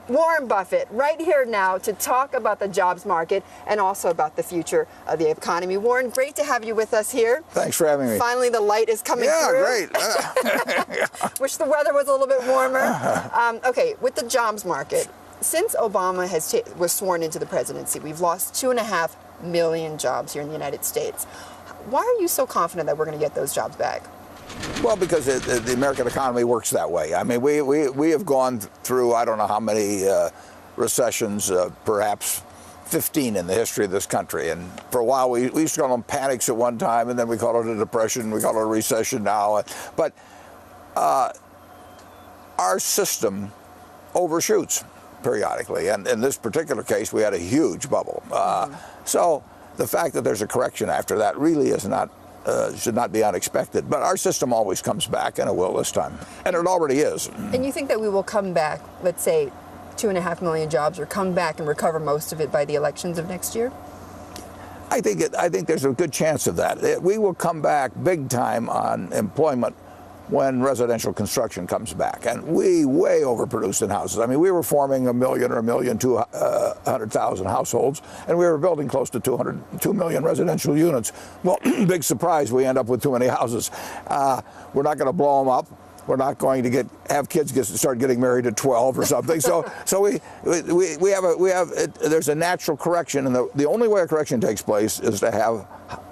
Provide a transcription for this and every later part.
Warren Buffett, right here now to talk about the jobs market and also about the future of the economy. Warren, great to have you with us here. Thanks for having me. Finally, the light is coming through. Great. Wish the weather was a little bit warmer. Okay, with the jobs market, since Obama was sworn into the presidency, we've lost 2.5 million jobs here in the United States. Why are you so confident that we're going to get those jobs back? Well, because the American economy works that way. I mean, we have gone through, I don't know how many recessions, perhaps 15 in the history of this country. And for a while, we used to call them panics at one time, and then we call it a depression, we call it a recession now. But our system overshoots periodically. And in this particular case, we had a huge bubble. So the fact that there's a correction after that really is not should not be unexpected. But our system always comes back, and it will this time. And it already is. And you think that we will come back, let's say, 2.5 million jobs, or come back and recover most of it by the elections of next year? I think there's a good chance of that. We will come back big time on employment when residential construction comes back. And we way overproduced in houses. I mean, we were forming 1 million or 1,200,000 households, and we were building close to 2 million residential units. Well, big surprise, we end up with too many houses. We're not going to blow them up. We're not going to have kids start getting married at 12 or something. So there's a natural correction, and the only way a correction takes place is to have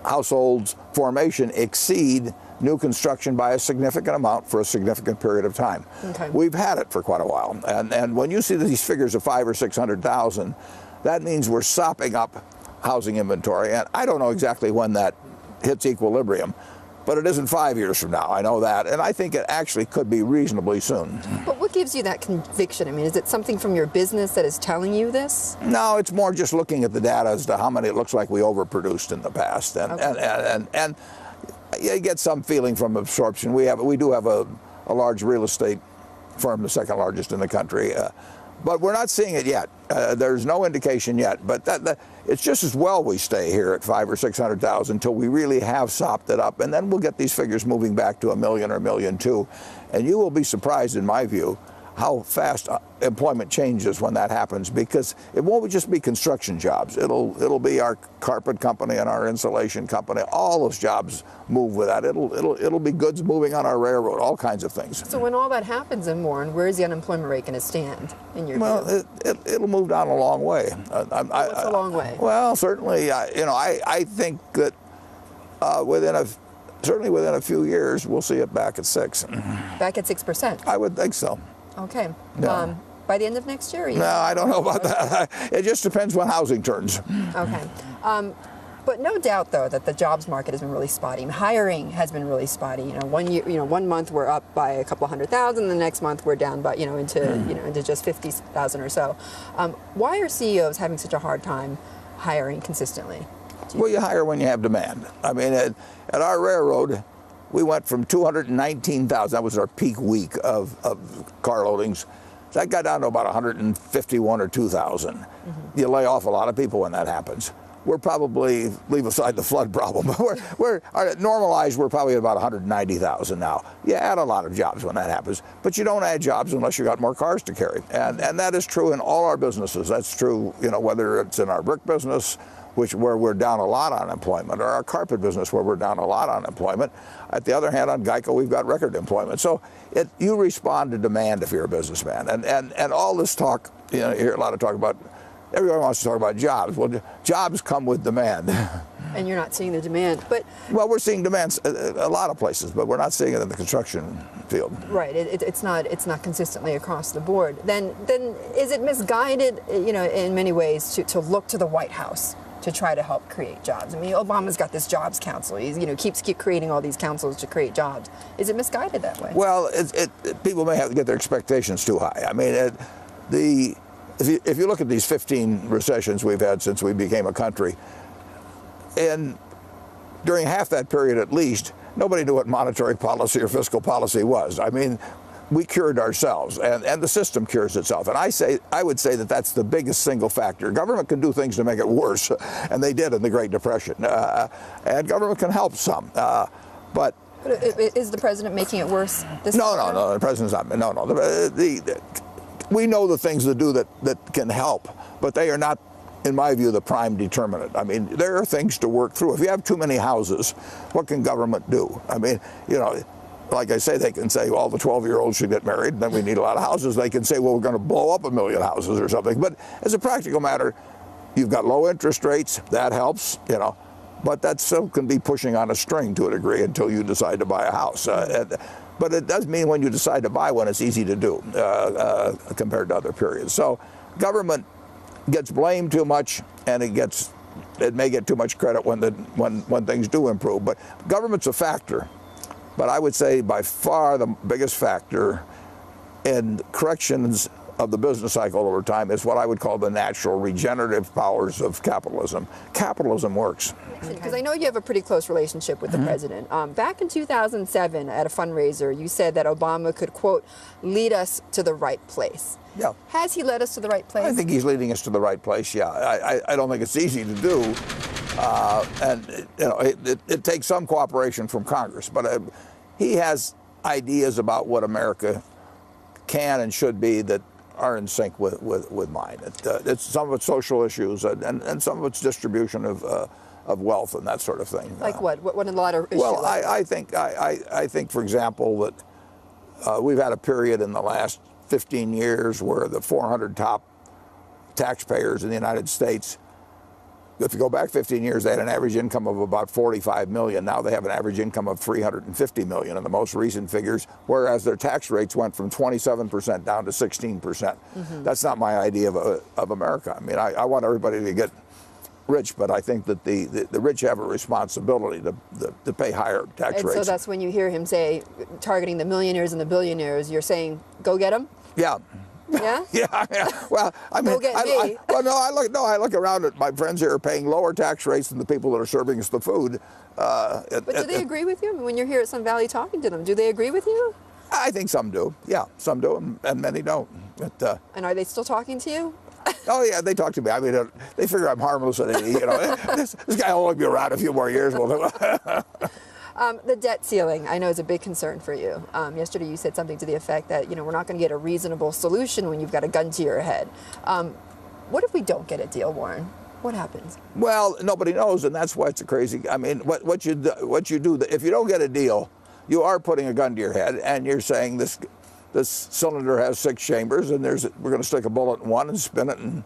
households formation exceed new construction by a significant amount for a significant period of time. Okay. We've had it for quite a while, and when you see these figures of 500,000 or 600,000, that means we're sopping up housing inventory, and I don't know exactly when that hits equilibrium. But it isn't 5 years from now, I know that, and I think it actually could be reasonably soon. But what gives you that conviction? I mean, is it something from your business that is telling you this? No, it's more just looking at the data as to how many it looks like we overproduced in the past, and you get some feeling from absorption. We do have a large real estate firm, the second largest in the country, but we're not seeing it yet. There's no indication yet, but it's just as well we stay here at 500,000 or 600,000 until we really have sopped it up, and then we'll get these figures moving back to 1 million or 1.2 million, and you will be surprised, in my view, how fast employment changes when that happens, because it won't just be construction jobs. It'll be our carpet company and our insulation company. All those jobs move with that. It'll be goods moving on our railroad, all kinds of things. So when all that happens in Warren, where is the unemployment rate going to stand in your view? Well, it'll move down a long way. What's a long way? Well, certainly, I think that certainly within a few years, we'll see it back at 6. Back at 6%? I would think so. Okay. Yeah. By the end of next year? No, I don't know about that. It just depends when housing turns. Okay. But no doubt, though, that the jobs market has been really spotty. Hiring has been really spotty. 1 year, 1 month we're up by a couple 100,000. The next month we're down by, into just 50,000 or so. Why are CEOs having such a hard time hiring consistently? Well, you hire when you have demand. I mean, at our railroad, we went from 219,000, that was our peak week of car loadings. That got down to about 151 or 2,000. Mm-hmm. You lay off a lot of people when that happens. We're probably, leave aside the flood problem, we're normalized, we're probably about 190,000 now. You add a lot of jobs when that happens, but you don't add jobs unless you got more cars to carry. And that is true in all our businesses. That's true, whether it's in our brick business, where we're down a lot on employment, or our carpet business where we're down a lot on employment. At the other hand, on Geico, we've got record employment. So you respond to demand if you're a businessman. And all this talk, you hear a lot of talk about, everyone wants to talk about jobs. Well, jobs come with demand. And you're not seeing the demand, but... Well, we're seeing demands a lot of places, but we're not seeing it in the construction field. Right, it's not consistently across the board. Then is it misguided, in many ways to look to the White House to try to help create jobs? I mean, Obama's got this jobs council. He's, keeps creating all these councils to create jobs. Is it misguided that way? Well, people may have to get their expectations too high. I mean, if you look at these 15 recessions we've had since we became a country, and during half that period at least, nobody knew what monetary policy or fiscal policy was. I mean, we cured ourselves, and the system cures itself. And I would say that that's the biggest single factor. Government can do things to make it worse, and they did in the Great Depression. And government can help some, but is the president making it worse? No, the president's not. No. we know the things to do that can help, but they are not, in my view, the prime determinant. I mean, there are things to work through. If you have too many houses, what can government do? I mean, you know, like I say, they can say, well, the 12-year-olds should get married, and then we need a lot of houses. They can say, well, we're going to blow up 1 million houses or something. But as a practical matter, you've got low interest rates. That helps, you know. But that still can be pushing on a string to a degree until you decide to buy a house. But it does mean when you decide to buy one, it's easy to do compared to other periods. So government gets blamed too much, and it may get too much credit when things do improve. But government's a factor. But I would say by far the biggest factor in corrections of the business cycle over time is what I would call the natural regenerative powers of capitalism. Capitalism works. Because I know you have a pretty close relationship with the president. Back in 2007 at a fundraiser, you said that Obama could, quote, lead us to the right place. Yeah. Has he led us to the right place? I think he's leading us to the right place, yeah. I don't think it's easy to do. And you know, it takes some cooperation from Congress. But he has ideas about what America can and should be that are in sync with mine. It's some of it's social issues and some of it's distribution of wealth and that sort of thing. Like what? What a lot of issues? Well, I think, for example, that we've had a period in the last 15 years where the 400 top taxpayers in the United States, if you go back 15 years, they had an average income of about 45 million. Now they have an average income of 350 million in the most recent figures, whereas their tax rates went from 27% down to 16%. Mm-hmm. That's not my idea of America. I mean, I want everybody to get rich, but I think that the rich have a responsibility to pay higher tax rates. So that's when you hear him say, targeting the millionaires and the billionaires, you're saying, go get them? Yeah. Yeah? Yeah. Well, I mean, go get me. I look around at my friends here are paying lower tax rates than the people that are serving us the food. But do they agree with you? I mean, when you're here at Sun Valley talking to them, do they agree with you? I think some do. Yeah, some do, and many don't. But, and are they still talking to you? Oh yeah, they talk to me. I mean, they figure I'm harmless, and you know, this guy will only be around a few more years. The debt ceiling, I know, is a big concern for you. Yesterday, you said something to the effect that we're not going to get a reasonable solution when you've got a gun to your head. What if we don't get a deal, Warren? What happens? Well, nobody knows, and that's why it's a crazy. I mean, what you do if you don't get a deal, you are putting a gun to your head, and you're saying this cylinder has 6 chambers, and we're going to stick a bullet in one and spin it and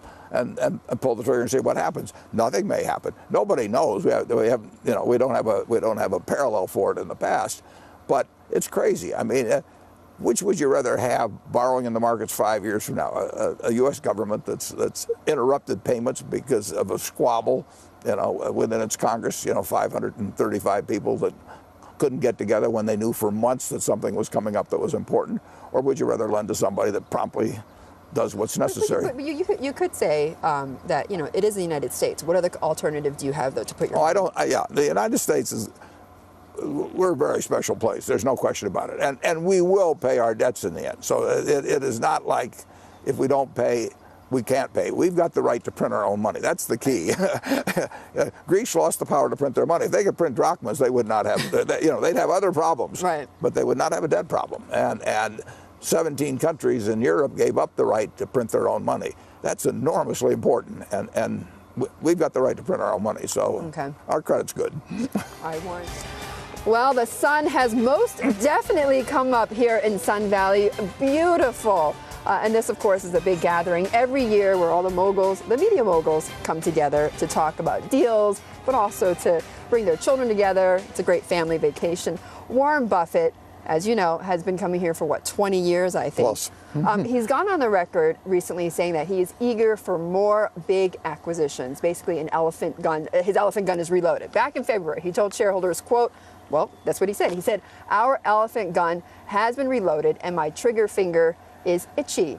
pull the trigger and see what happens. Nothing may happen. Nobody knows. We don't have a parallel for it in the past, but it's crazy. I mean, which would you rather have, borrowing in the markets 5 years from now? A U.S. government that's interrupted payments because of a squabble, within its Congress. 535 people that couldn't get together when they knew for months that something was coming up that was important, or would you rather lend to somebody that promptly does what's necessary? But you could say that it is the United States. What other alternative do you have, though, to put your? The United States we're a very special place. There's no question about it, and we will pay our debts in the end. So it is not like if we don't pay, we can't pay. We've got the right to print our own money. That's the key. Greece lost the power to print their money. If they could print drachmas, they would not have. They'd have other problems. Right. But they would not have a debt problem. And 17 countries in Europe gave up the right to print their own money. That's enormously important. And we've got the right to print our own money. So our credit's good. I want. Well, the sun has most definitely come up here in Sun Valley. Beautiful. And this, of course, is a big gathering every year where all the media moguls, come together to talk about deals, but also to bring their children together. It's a great family vacation. Warren Buffett, as you know, has been coming here for 20 years, I think. Close. He's gone on the record recently saying that he is eager for more big acquisitions. Basically, his elephant gun is reloaded. Back in February, he told shareholders, quote, well, that's what he said. He said, our elephant gun has been reloaded and my trigger finger is itchy.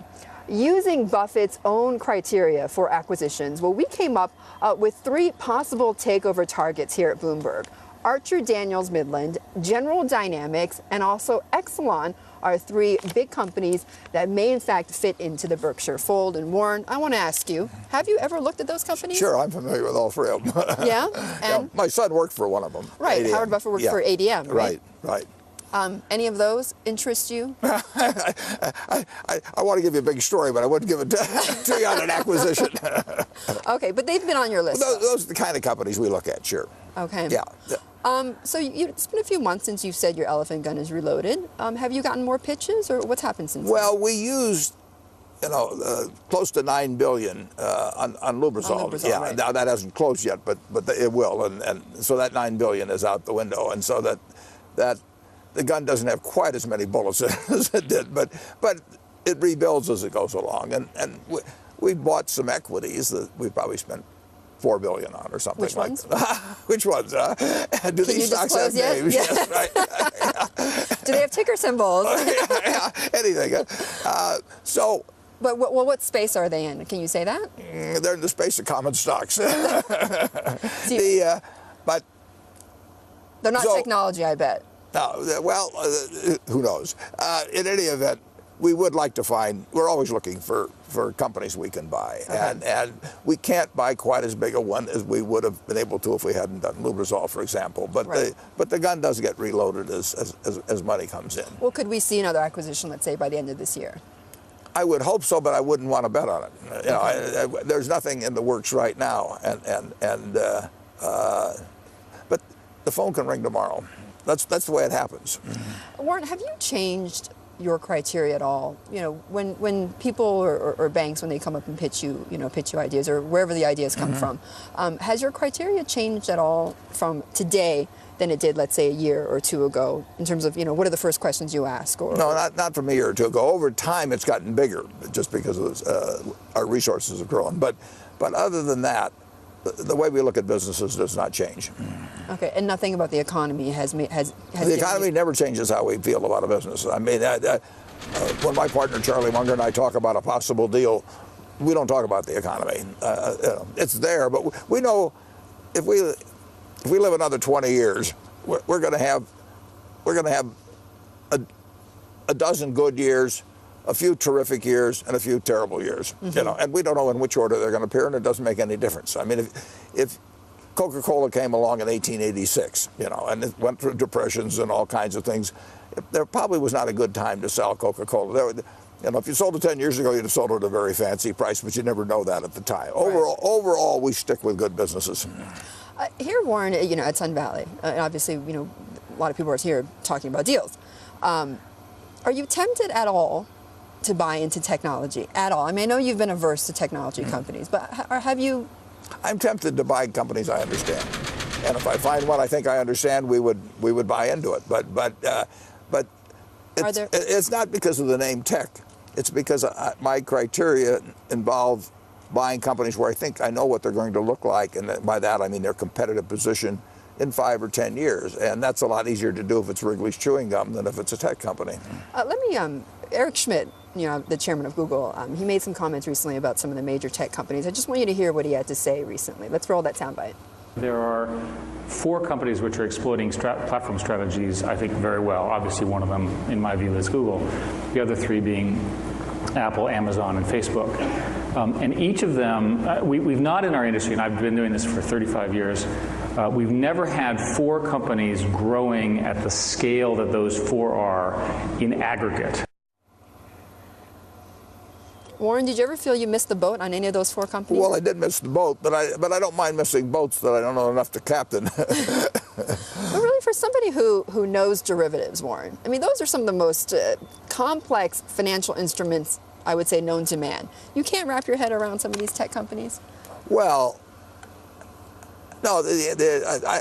Using Buffett's own criteria for acquisitions, we came up with 3 possible takeover targets here at Bloomberg. Archer Daniels Midland, General Dynamics, and also Exelon are 3 big companies that may in fact fit into the Berkshire fold. And Warren, I want to ask you, have you ever looked at those companies? Sure, I'm familiar with all 3 of them. Yeah? And my son worked for one of them. Right, ADM. Howard Buffett worked for ADM, right? Right. Any of those interest you? I want to give you a big story, but I wouldn't give it to you on an acquisition. Okay, but they've been on your list. Those are the kind of companies we look at, sure. Okay. Yeah. So it's been a few months since you've said your elephant gun is reloaded. Have you gotten more pitches, or what's happened since Well, then? we used, close to $9 billion on Lubrizol. On Lubrizol, yeah, right. Now that hasn't closed yet, but it will, and so that $9 billion is out the window, and so that the gun doesn't have quite as many bullets as it did, but it rebuilds as it goes along, and we bought some equities that we probably spent $4 billion on or something. Which ones? Which ones? Do these stocks have yet? names? Yeah. Yes, right. Do they have ticker symbols? Yeah, anything. But what space are they in? Can you say that? They're in the space of common stocks. But they're not technology, I bet. No, well, who knows? In any event, we would like to find, we're always looking for companies we can buy. Okay. And we can't buy quite as big a one as we would have been able to if we hadn't done Lubrizol, for example. But right. the gun does get reloaded as money comes in. Well, could we see another acquisition, let's say, by the end of this year? I would hope so, but I wouldn't want to bet on it. There's nothing in the works right now, but the phone can ring tomorrow. That's the way it happens. Warren, have you changed your criteria at all? When people or banks, when they come up and pitch you ideas, or wherever the ideas come from, has your criteria changed at all from today than it did, let's say, a year or two ago, in terms of, what are the first questions you ask? Or no, not from a year or two ago. Over time, it's gotten bigger just because of our resources have grown. But other than that, the way we look at businesses does not change. Okay, and nothing about the economy has the economy never changes how we feel about a business. I mean, when my partner Charlie Munger and I talk about a possible deal, we don't talk about the economy. It's there, but we know if we live another 20 years, we're going to have a dozen good years, a few terrific years, and a few terrible years. And we don't know in which order they're going to appear, and it doesn't make any difference. I mean, if Coca-Cola came along in 1886, and it went through depressions and all kinds of things, there probably was not a good time to sell Coca-Cola. If you sold it 10 years ago, you'd have sold it at a very fancy price, but you never know that at the time. Overall, we stick with good businesses. Here, Warren, at Sun Valley, obviously, a lot of people are here talking about deals. Are you tempted at all to buy into technology at all? I mean, I know you've been averse to technology companies, but have you? I'm tempted to buy companies I understand, and if I find one I think I understand, we would buy into it. But it's not because of the name tech. It's because my criteria involve buying companies where I think I know what they're going to look like, and by that I mean their competitive position in 5 or 10 years, and that's a lot easier to do if it's Wrigley's Chewing Gum than if it's a tech company. Eric Schmidt, the chairman of Google, he made some comments recently about some of the major tech companies. I just want you to hear what he had to say recently. Let's roll that soundbite. There are 4 companies which are exploiting platform strategies, I think, very well. Obviously, one of them, in my view, is Google. The other 3 being Apple, Amazon, and Facebook. And each of them, we've not in our industry, and I've been doing this for 35 years, we've never had 4 companies growing at the scale that those 4 are in aggregate. Warren, did you ever feel you missed the boat on any of those 4 companies? Well, I did miss the boat, but I don't mind missing boats that I don't know enough to captain. But really, for somebody who knows derivatives, Warren, I mean, those are some of the most complex financial instruments, I would say, known to man. You can't wrap your head around some of these tech companies? Well, no,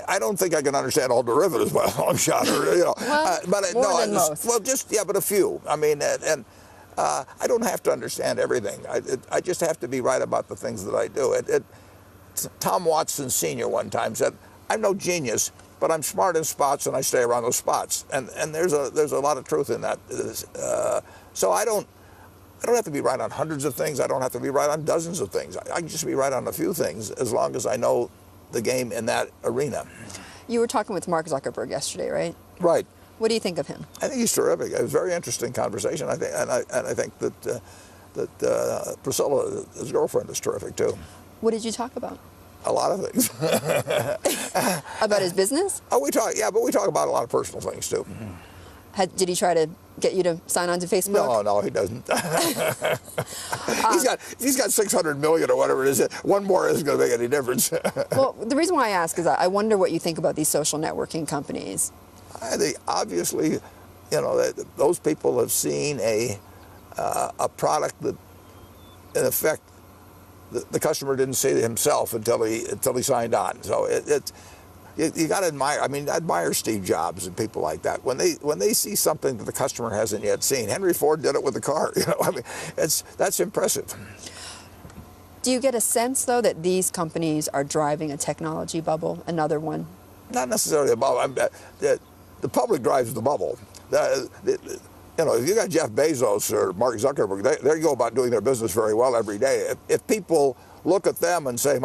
I don't think I can understand all derivatives by a long shot. Than most. Well, but a few. I mean, I don't have to understand everything. I just have to be right about the things that I do. Tom Watson Sr. one time said, "I'm no genius, but I'm smart in spots, and I stay around those spots." And there's a lot of truth in that. So I don't have to be right on hundreds of things. I don't have to be right on dozens of things. I can just be right on a few things as long as I know the game in that arena. You were talking with Mark Zuckerberg yesterday, right? Right. What do you think of him? I think he's terrific. It was a very interesting conversation. I think that Priscilla, his girlfriend, is terrific too. What did you talk about? A lot of things. About his business? Oh, but we talk about a lot of personal things too. Did he try to get you to sign on to Facebook? No, he doesn't. He's got 600 million or whatever it is. One more isn't going to make any difference. Well, the reason why I ask is I wonder what you think about these social networking companies. I think obviously, that those people have seen a product that, in effect, the customer didn't see himself until he signed on. So you got to admire. I mean, I admire Steve Jobs and people like that when they see something that the customer hasn't yet seen. Henry Ford did it with the car. I mean, that's impressive. Do you get a sense though that these companies are driving a technology bubble, another one? Not necessarily a bubble. The public drives the bubble. If you got Jeff Bezos or Mark Zuckerberg, they go about doing their business very well every day. If people look at them and say,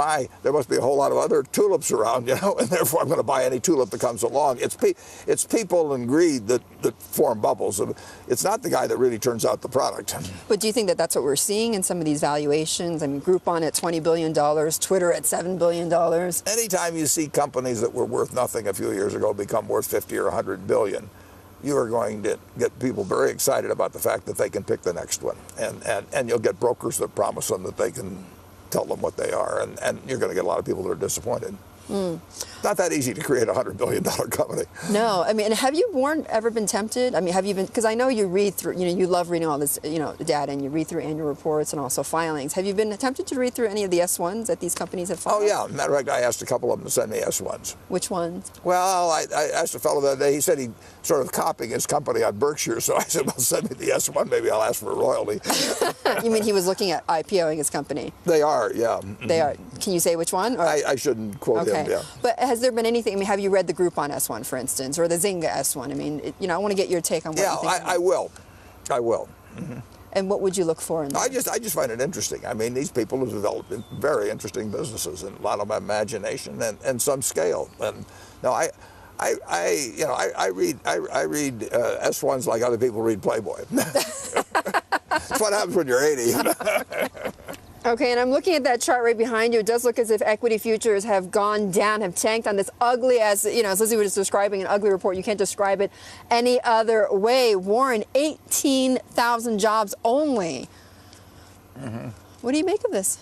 there must be a whole lot of other tulips around, and therefore I'm going to buy any tulip that comes along. It's people and greed that form bubbles. It's not the guy that really turns out the product. But do you think that that's what we're seeing in some of these valuations? I mean, Groupon at $20 billion, Twitter at $7 billion. Anytime you see companies that were worth nothing a few years ago become worth 50 or 100 billion, you are going to get people very excited about the fact that they can pick the next one. And you'll get brokers that promise them that they can tell them what they are, and you're going to get a lot of people that are disappointed. Not that easy to create a $100 billion company. No, I mean, have you, Warren, ever been tempted? I mean, have you been, because I know you read through, you love reading all this, data, and you read through annual reports and also filings. Have you been tempted to read through any of the S1s that these companies have filed? Oh, yeah. Matter of fact, I asked a couple of them to send me S1s. Which ones? Well, I asked a fellow the other day. He said he'd sort of copying his company on Berkshire, so I said, well, send me the S1. Maybe I'll ask for a royalty. You mean he was looking at IPOing his company? They are, yeah. They are. Can you say which one? Or? I shouldn't quote him, yeah. But has there been anything, I mean, have you read the Groupon S1, for instance, or the Zynga S1? I mean, I want to get your take on what you think. I will. I will. And what would you look for in that? I just find it interesting. I mean, these people have developed very interesting businesses and a lot of imagination and some scale. And no, I read S1s like other people read Playboy. That's what happens when you're 80. Okay, and I'm looking at that chart right behind you. It does look as if equity futures have gone down, have tanked on this ugly, as Lizzie was describing, an ugly report. You can't describe it any other way. Warren, 18,000 jobs only. What do you make of this?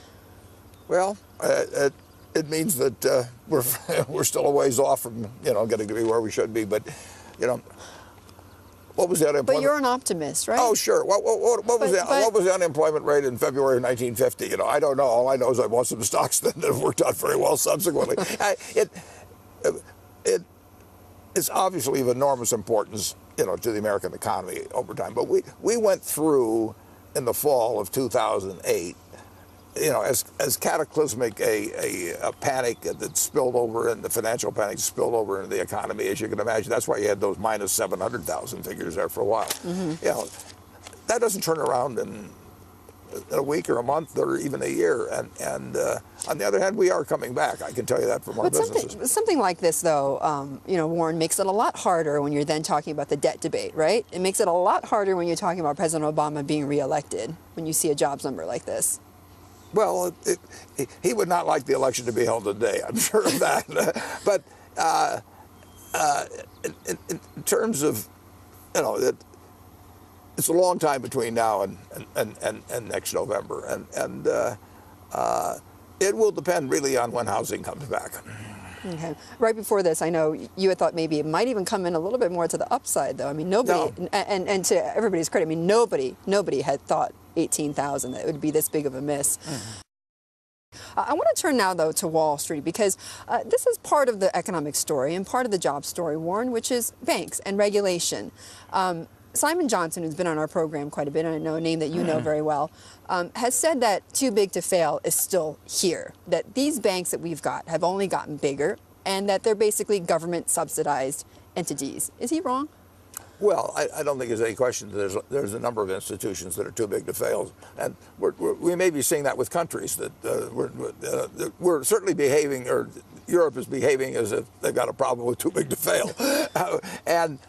Well, it means that we're still a ways off from getting to be where we should be. But what was the unemployment? But you're an optimist, right? Oh, sure. What was the unemployment rate in February of 1950? I don't know. All I know is I bought some stocks then that have worked out very well subsequently. It's obviously of enormous importance, to the American economy over time. But we went through in the fall of 2008. As cataclysmic a panic that spilled over, and the financial panic spilled over into the economy, as you can imagine. That's why you had those minus 700,000 figures there for a while. That doesn't turn around in a week or a month or even a year. And on the other hand, we are coming back. I can tell you that from our businesses. Something like this, though, Warren, makes it a lot harder when you're then talking about the debt debate, right? It makes it a lot harder when you're talking about President Obama being reelected, when you see a jobs number like this. Well, he would not like the election to be held today, I'm sure of that. But in terms of, it's a long time between now and next November. And it will depend really on when housing comes back. Okay. Right before this, I know you had thought maybe it might even come in a little bit more to the upside, though. I mean, nobody, and to everybody's credit, I mean, nobody had thought 18,000 that it would be this big of a miss. I want to turn now, though, to Wall Street, because this is part of the economic story and part of the job story, Warren, which is banks and regulation. Simon Johnson, who's been on our program quite a bit, and I know a name that you know very well, has said that too big to fail is still here, that these banks that we've got have only gotten bigger, and that they're basically government-subsidized entities. Is he wrong? Well, I don't think there's any question that there's a number of institutions that are too big to fail, and we may be seeing that with countries that we're certainly behaving, or Europe is behaving as if they've got a problem with too big to fail, and.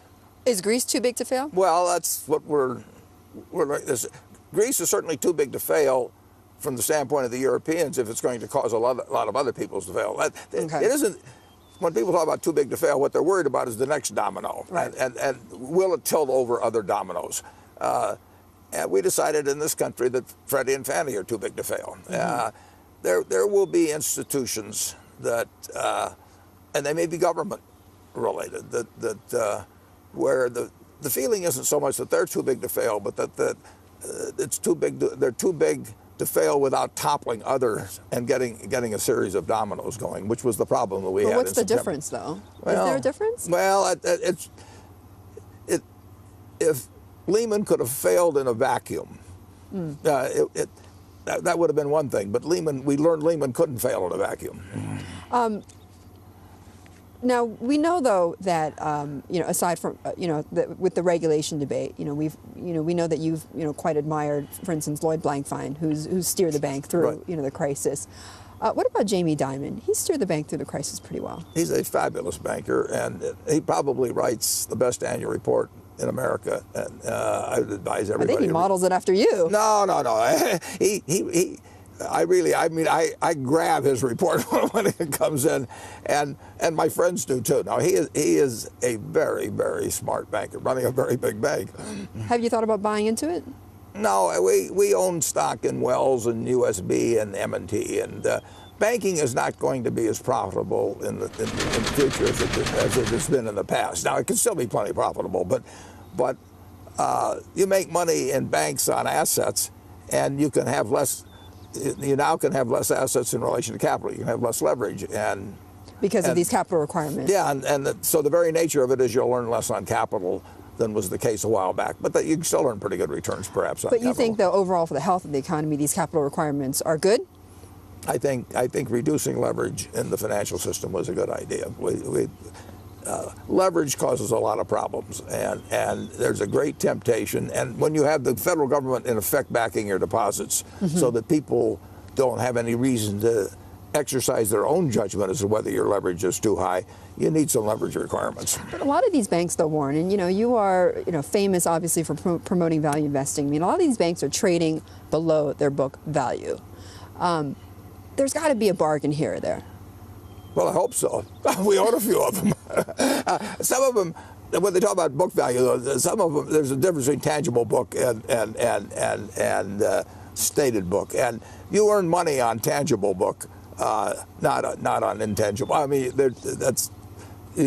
Is Greece too big to fail? Well, that's what we're Greece is certainly too big to fail from the standpoint of the Europeans if it's going to cause a lot of other peoples to fail. It isn't. when people talk about too big to fail, what they're worried about is the next domino, right. and will it tilt over other dominoes? And we decided in this country that Freddie and Fannie are too big to fail. There will be institutions that, and they may be government related, where the feeling isn't so much that they're too big to fail, but that it's too big. They're too big to fail without toppling others and getting a series of dominoes going, which was the problem that we had. What's in the September. difference, though? Is there a difference? Well, if Lehman could have failed in a vacuum, that would have been one thing. But we learned Lehman couldn't fail in a vacuum. Now we know, though, that aside from with the regulation debate, we know that you've quite admired, for instance, Lloyd Blankfein, who's steered the bank through the crisis. What about Jamie Dimon? He steered the bank through the crisis pretty well. He's a fabulous banker, and he probably writes the best annual report in America. And I would advise everybody. I think he models it after you. No. I grab his report when it comes in, and my friends do too. Now he is a very, very smart banker running a very big bank. Have you thought about buying into it? No, we own stock in Wells and USB and M&T, and banking is not going to be as profitable in the future as it has been in the past. Now it can still be plenty profitable, but you make money in banks on assets, and you can have less. You now can have less assets in relation to capital. You can have less leverage, because of these capital requirements. Yeah, so the very nature of it is you'll earn less on capital than was the case a while back. But you can still earn pretty good returns, perhaps. On capital. You think, though, overall for the health of the economy, these capital requirements are good? I think reducing leverage in the financial system was a good idea. Leverage causes a lot of problems, and there's a great temptation. And when you have the federal government in effect backing your deposits, so that people don't have any reason to exercise their own judgment as to whether your leverage is too high, you need some leverage requirements. But a lot of these banks, though, Warren, and you are famous obviously for promoting value investing. I mean, a lot of these banks are trading below their book value. There's got to be a bargain here or there. Well, I hope so. We own a few of them. Some of them, when they talk about book value, though, some of them, there's a difference between tangible book and stated book. And you earn money on tangible book, not on intangible. I mean,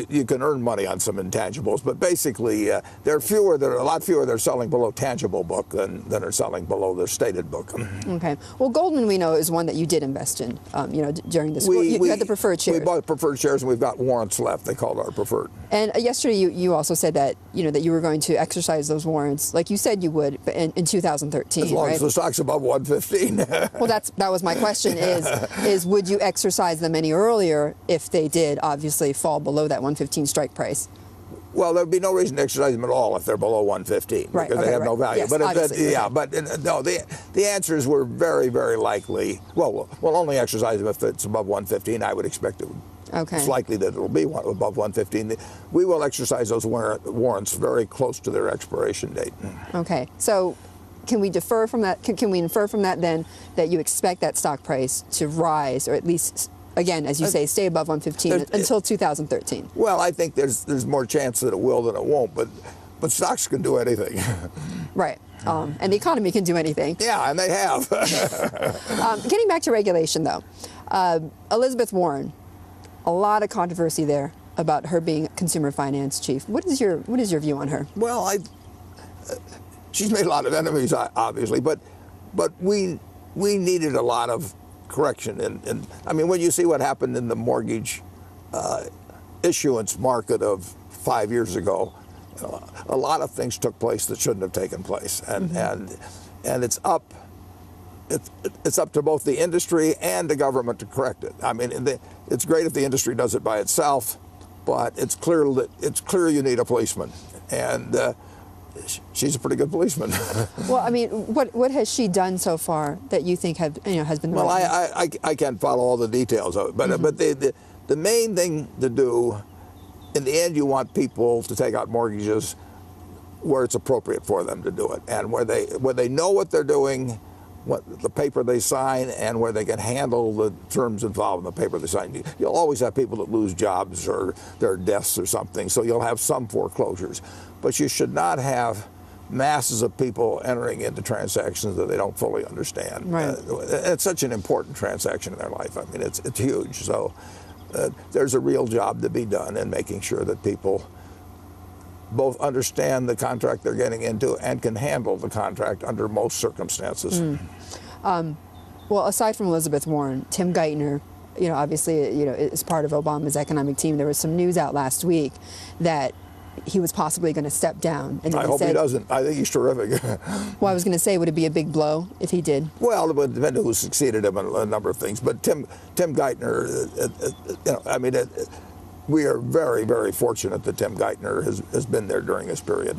you can earn money on some intangibles, but basically there are a lot fewer that are selling below tangible book than are selling below their stated book. Okay. Well, Goldman, we know, is one that you did invest in. During this, you had the preferred shares. We bought preferred shares, and we've got warrants left. They called our preferred. And yesterday, you also said that that you were going to exercise those warrants, like you said you would, in 2013. As long right? as the stock's above 115. Well, that was my question. Is would you exercise them any earlier if they did obviously fall below that 115 strike price? Well, there'd be no reason to exercise them at all if they're below 115, right, because they have no value. Yes, but no, the answers were very, very likely. Well, we'll only exercise them if it's above 115. I would expect it. It's likely that it'll be above 115. We will exercise those warrants very close to their expiration date. Okay, so can we defer from that? Can we infer from that then that you expect that stock price to rise, or at least, again, as you say, stay above 115 until 2013? Well, I think there's more chance that it will than it won't, but stocks can do anything. Right. And the economy can do anything. Yeah, and they have. Getting back to regulation, though, Elizabeth Warren, a lot of controversy there about her being consumer finance chief. What is your view on her? Well, she's made a lot of enemies, obviously, but we needed a lot of correction. And I mean, when you see what happened in the mortgage issuance market of 5 years ago, a lot of things took place that shouldn't have taken place, and it's up to both the industry and the government to correct it. I mean, it's great if the industry does it by itself, but it's clear you need a policeman, and she's a pretty good policeman. Well, I mean, what has she done so far that you think has been? Well, I can't follow all the details of it, but the main thing to do, in the end, you want people to take out mortgages where it's appropriate for them to do it, and where they know what they're doing, what the paper they sign and where they can handle the terms involved in the paper they sign. You'll always have people that lose jobs or their deaths or something, so you'll have some foreclosures. But you should not have masses of people entering into transactions that they don't fully understand. Right. It's such an important transaction in their life. I mean, it's huge. So there's a real job to be done in making sure that people both understand the contract they're getting into and can handle the contract under most circumstances. Well, aside from Elizabeth Warren, Tim Geithner, obviously, is part of Obama's economic team. There was some news out last week that he was possibly going to step down. And I hope he doesn't. I think he's terrific. Well, I was going to say, would it be a big blow if he did? Well, it would depend on who succeeded him on a number of things. But Tim Geithner, we are very, very fortunate that Tim Geithner has been there during this period.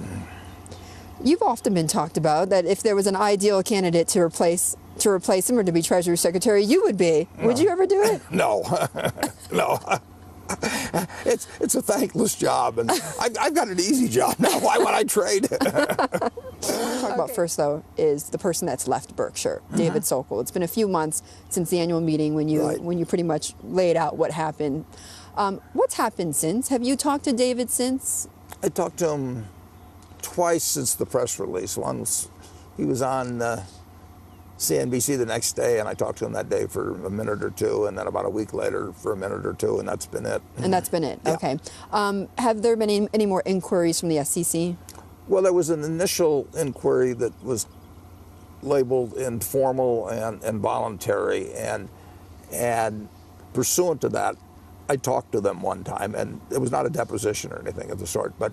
You've often been talked about that if there was an ideal candidate to replace him or to be Treasury Secretary, you would be. Would you ever do it? No, no. It's a thankless job, and I've got an easy job now. Why would I trade? What I want to talk about first, though, is the person that's left Berkshire, David Sokol. It's been a few months since the annual meeting when you pretty much laid out what happened. What's happened since? Have you talked to David since? I talked to him twice since the press release. Once he was on CNBC the next day, and I talked to him that day for a minute or two, and then about a week later for a minute or two, and that's been it. And that's been it. Yeah. Okay. Have there been any more inquiries from the SEC? Well, there was an initial inquiry that was labeled informal and voluntary, and pursuant to that, I talked to them one time, and it was not a deposition or anything of the sort, but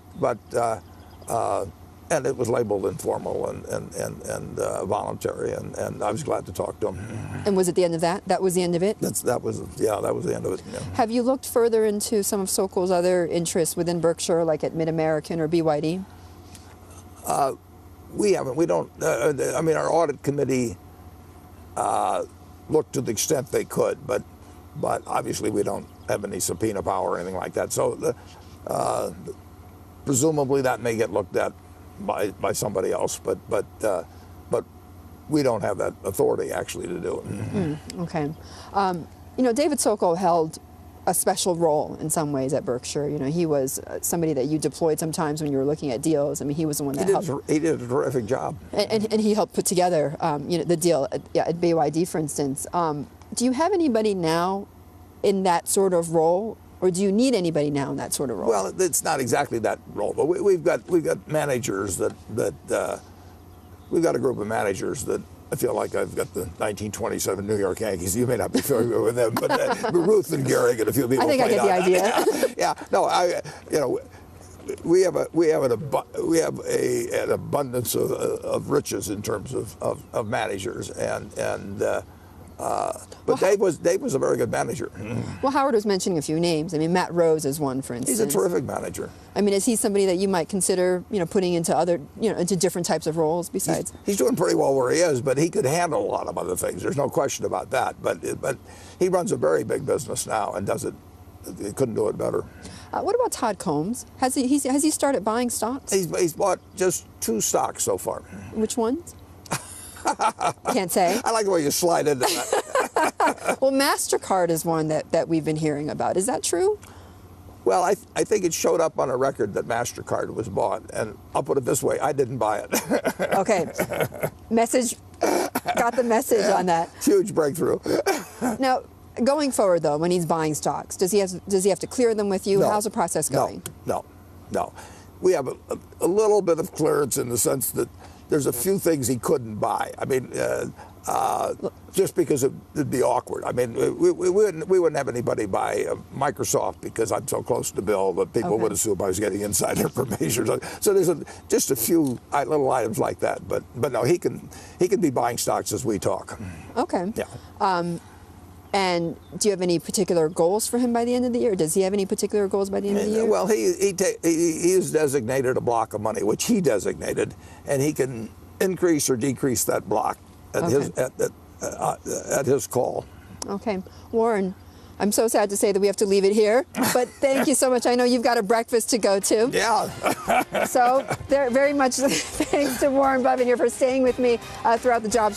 and it was labeled informal and voluntary, and I was glad to talk to him. And was it the end of that? That was the end of it? That was the end of it. Yeah. Have you looked further into some of Sokol's other interests within Berkshire, like at Mid-American or BYD? We haven't. We don't. I mean, our audit committee looked to the extent they could, but obviously we don't have any subpoena power or anything like that. So presumably that may get looked at by somebody else, but we don't have that authority actually to do it. Okay. David Sokol held a special role in some ways at Berkshire. He was somebody that you deployed sometimes when you were looking at deals. I mean, he was the one that helped. He did a terrific job. And he helped put together, the deal at BYD, for instance. Do you have anybody now in that sort of role? Or do you need anybody now in that sort of role? Well, it's not exactly that role, but we've got managers that we've got a group of managers that I feel like I've got the 1927 New York Yankees. You may not be familiar with them, but Ruth and Gehrig and a few people. I think I get the idea. Yeah, no, we have an abundance of riches in terms of managers but Dave was a very good manager. Well, Howard was mentioning a few names. I mean, Matt Rose is one, for instance. He's a terrific manager. I mean, is he somebody that you might consider, putting into other, into different types of roles besides? He's doing pretty well where he is, but he could handle a lot of other things. There's no question about that. But he runs a very big business now and does it. He couldn't do it better. What about Todd Combs? Has he started buying stocks? He's bought just 2 stocks so far. Which ones? Can't say. I like the way you slide into that. Well, MasterCard is one that we've been hearing about. Is that true? Well, I think it showed up on a record that MasterCard was bought, and I'll put it this way, I didn't buy it. Okay. Got the message on that. Huge breakthrough. Now, going forward, though, when he's buying stocks, does he have to clear them with you? No. How's the process going? No. We have a little bit of clearance in the sense that there's a few things he couldn't buy. I mean, just because it'd be awkward. I mean, we wouldn't have anybody buy Microsoft because I'm so close to Bill that people would assume I was getting insider information. So there's just a few little items like that. But no, he can be buying stocks as we talk. Okay. Yeah. And do you have any particular goals for him by the end of the year? Does he have any particular goals by the end of the year? Well, he has designated a block of money, which he designated, and he can increase or decrease that block at his call. Okay. Warren, I'm so sad to say that we have to leave it here, but thank you so much. I know you've got a breakfast to go to. Yeah. So very much thanks to Warren Buffett here for staying with me throughout the job